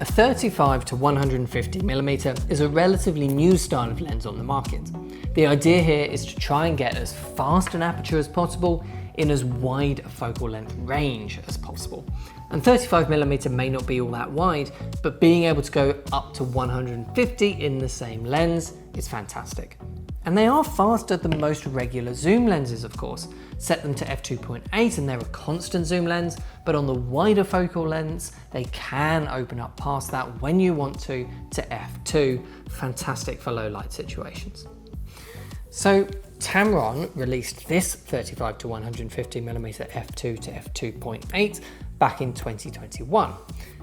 A 35 to 150mm is a relatively new style of lens on the market. The idea here is to try and get as fast an aperture as possible in as wide a focal length range as possible. And 35mm may not be all that wide, but being able to go up to 150 in the same lens is fantastic. And they are faster than most regular zoom lenses, of course. Set them to f2.8 and they're a constant zoom lens, but on the wider focal lengths, they can open up past that when you want to f2, fantastic for low light situations. So Tamron released this 35 to 150mm f2 to f2.8 back in 2021.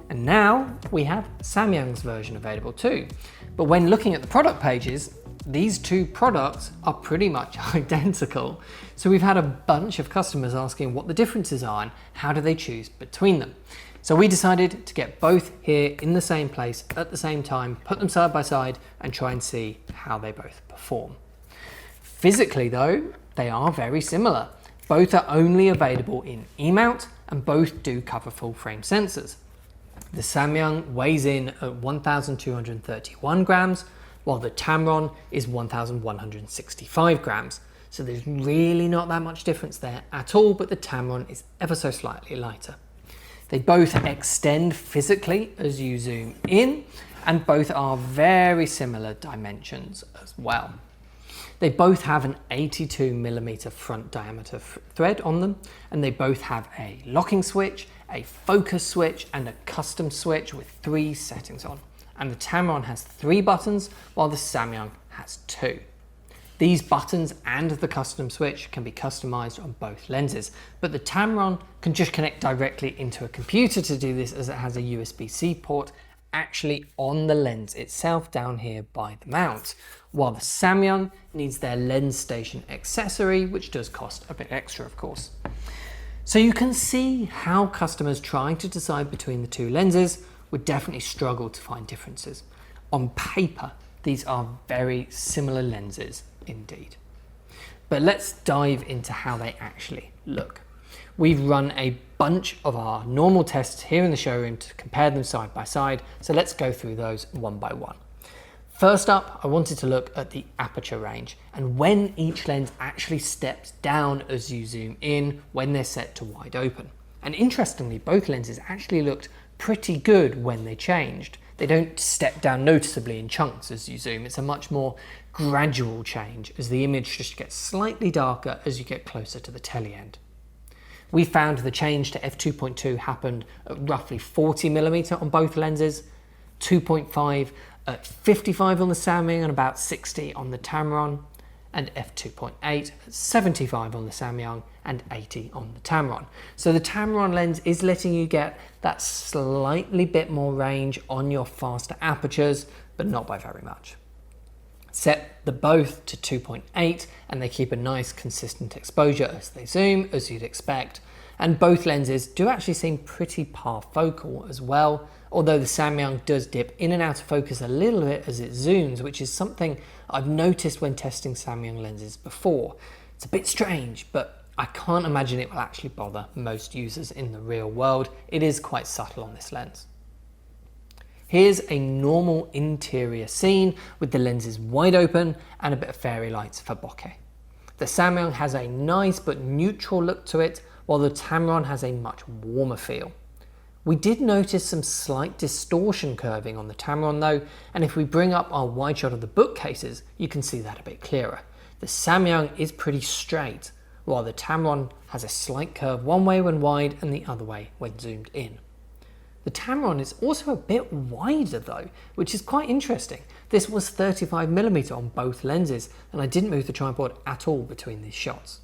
And now we have Samyang's version available too. But when looking at the product pages, these two products are pretty much identical. So we've had a bunch of customers asking what the differences are and how do they choose between them. So we decided to get both here in the same place at the same time, put them side by side and try and see how they both perform. Physically though, they are very similar. Both are only available in E-mount and both do cover full frame sensors. The Samyang weighs in at 1,231 grams, while the Tamron is 1,165 grams. So there's really not that much difference there at all, but the Tamron is ever so slightly lighter. They both extend physically as you zoom in, and both are very similar dimensions as well. They both have an 82mm front diameter thread on them, and they both have a locking switch, a focus switch, and a custom switch with 3 settings on. And the Tamron has 3 buttons, while the Samyang has 2. These buttons and the custom switch can be customized on both lenses, but the Tamron can just connect directly into a computer to do this, as it has a USB-C port actually on the lens itself down here by the mount, while the Samyang needs their lens station accessory, which does cost a bit extra, of course. So you can see how customers trying to decide between the two lenses would definitely struggle to find differences. On paper, these are very similar lenses indeed. But let's dive into how they actually look. We've run a bunch of our normal tests here in the showroom to compare them side by side, so let's go through those one by one. First up, I wanted to look at the aperture range and when each lens actually steps down as you zoom in when they're set to wide open. And interestingly, both lenses actually looked pretty good when they changed. They don't step down noticeably in chunks as you zoom. It's a much more gradual change as the image just gets slightly darker as you get closer to the tele end. We found the change to f2.2 happened at roughly 40mm on both lenses, 2.5 at 55 on the Samyang and about 60 on the Tamron, and f2.8 at 75 on the Samyang and 80 on the Tamron. So the Tamron lens is letting you get that slightly bit more range on your faster apertures, but not by very much. Set the both to 2.8 and they keep a nice consistent exposure as they zoom, as you'd expect. And both lenses do actually seem pretty parfocal as well, although the Samyang does dip in and out of focus a little bit as it zooms, which is something I've noticed when testing Samyang lenses before. It's a bit strange, but I can't imagine it will actually bother most users in the real world. It is quite subtle on this lens. Here's a normal interior scene with the lenses wide open and a bit of fairy lights for bokeh. The Samyang has a nice but neutral look to it, while the Tamron has a much warmer feel. We did notice some slight distortion curving on the Tamron though, and if we bring up our wide shot of the bookcases, you can see that a bit clearer. The Samyang is pretty straight, while the Tamron has a slight curve one way when wide and the other way when zoomed in. The Tamron is also a bit wider though, which is quite interesting. This was 35mm on both lenses, and I didn't move the tripod at all between these shots.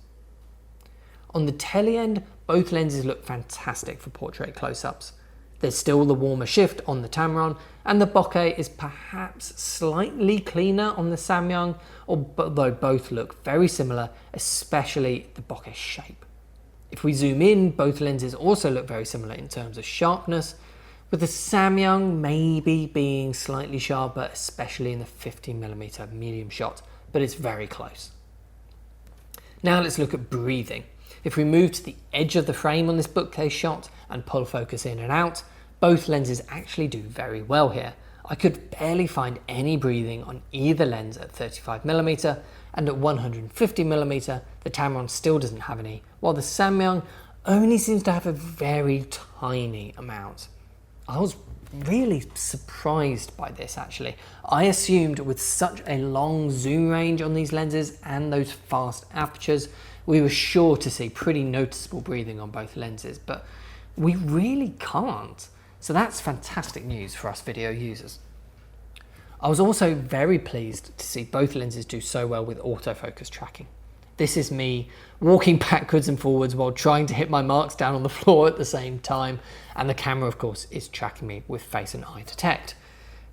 On the tele end, both lenses look fantastic for portrait close-ups. There's still the warmer shift on the Tamron, and the bokeh is perhaps slightly cleaner on the Samyang, although both look very similar, especially the bokeh shape. If we zoom in, both lenses also look very similar in terms of sharpness, with the Samyang maybe being slightly sharper, especially in the 50mm medium shot, but it's very close. Now let's look at breathing. If we move to the edge of the frame on this bookcase shot and pull focus in and out, both lenses actually do very well here. I could barely find any breathing on either lens at 35mm, and at 150mm the Tamron still doesn't have any, while the Samyang only seems to have a very tiny amount. I was really surprised by this actually. I assumed with such a long zoom range on these lenses and those fast apertures, we were sure to see pretty noticeable breathing on both lenses, but we really can't. So that's fantastic news for us video users. I was also very pleased to see both lenses do so well with autofocus tracking. This is me walking backwards and forwards while trying to hit my marks down on the floor at the same time, and the camera of course is tracking me with face and eye detect.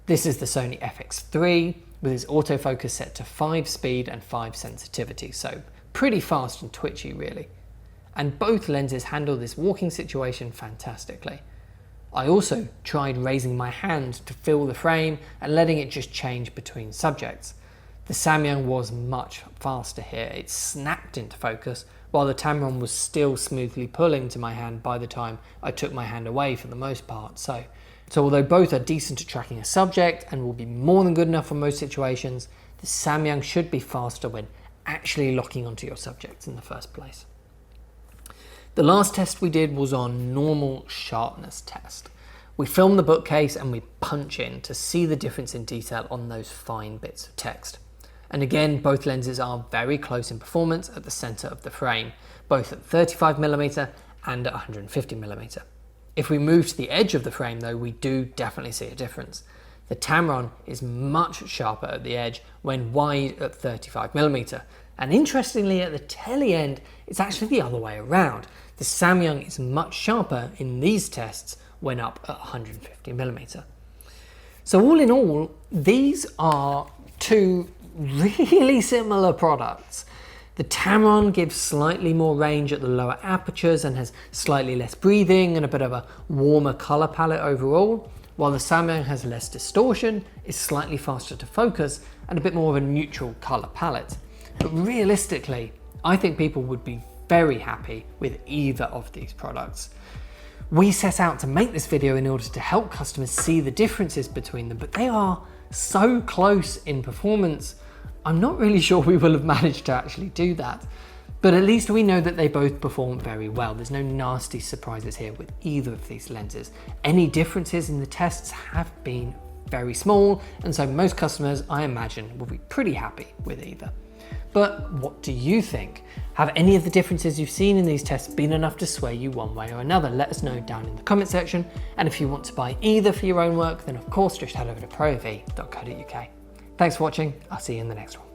This is the Sony FX3 with its autofocus set to 5 speed and 5 sensitivity, so pretty fast and twitchy really. And both lenses handle this walking situation fantastically. I also tried raising my hand to fill the frame and letting it just change between subjects. The Samyang was much faster here. It snapped into focus, while the Tamron was still smoothly pulling to my hand by the time I took my hand away for the most part. So although both are decent at tracking a subject and will be more than good enough for most situations, the Samyang should be faster when actually locking onto your subjects in the first place. The last test we did was our normal sharpness test. We film the bookcase and we punch in to see the difference in detail on those fine bits of text. And again, both lenses are very close in performance at the center of the frame, both at 35mm and at 150mm. If we move to the edge of the frame though, we do definitely see a difference. The Tamron is much sharper at the edge when wide at 35mm. And interestingly, at the telly end, it's actually the other way around. The Samyang is much sharper in these tests when up at 150mm. So all in all, these are two really similar products. The Tamron gives slightly more range at the lower apertures and has slightly less breathing and a bit of a warmer color palette overall, while the Samyang has less distortion, is slightly faster to focus, and a bit more of a neutral color palette. But realistically, I think people would be very happy with either of these products. We set out to make this video in order to help customers see the differences between them, but they are so close in performance, I'm not really sure we will have managed to actually do that. But at least we know that they both perform very well. There's no nasty surprises here with either of these lenses. Any differences in the tests have been very small, and so most customers, I imagine, will be pretty happy with either. But what do you think? Have any of the differences you've seen in these tests been enough to sway you one way or another? Let us know down in the comment section. And if you want to buy either for your own work, then of course just head over to ProAV.co.uk. Thanks for watching. I'll see you in the next one.